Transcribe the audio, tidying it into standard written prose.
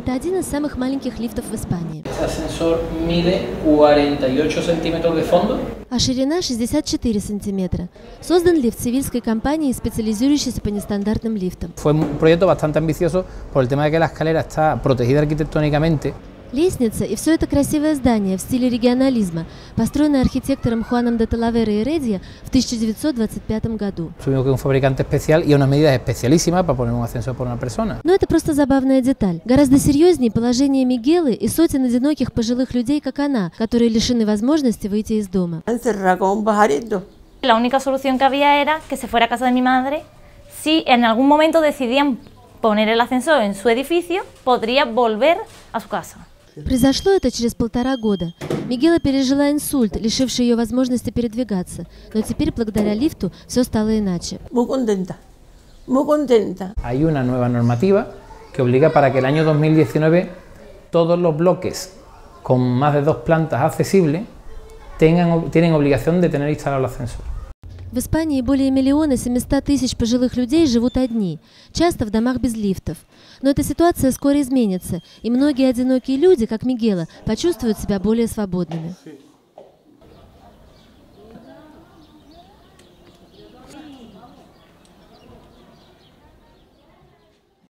Это один из самых маленьких лифтов в Испании. А ширина 64 сантиметра. Создан лифт севильской компанией, специализирующейся по нестандартным лифтам. Fue un proyecto bastante ambicioso por el tema de que la escalera está protegida arquitectónicamente. Лестница и все это красивое здание в стиле регионализма, построенное архитектором Хуаном де Талавера и Редья в 1925 году. Tuvimos que un fabricante especial y unas medidas especialísimas para poner un ascensor por una persona. Но это просто забавная деталь. Гораздо серьезнее положение Мигелы и сотен одиноких пожилых людей, как она, которые лишены возможности выйти из дома. La única solución que había era que se fuera a casa de mi madre. Si en algún momento decidían poner el ascensor en su edificio, podría volver a su casa. Произошло это через 1,5 года. Мигела пережила инсульт, лишивший ее возможности передвигаться. Но теперь, благодаря лифту, все стало иначе. Hay una nueva normativa que obliga para que el año 2019 todos los bloques con más de 2 plantas accesibles tienen obligación de tener instalado el ascensor. В Испании более 1 700 000 пожилых людей живут одни, часто в домах без лифтов. Но эта ситуация скоро изменится, и многие одинокие люди, как Мигела, почувствуют себя более свободными.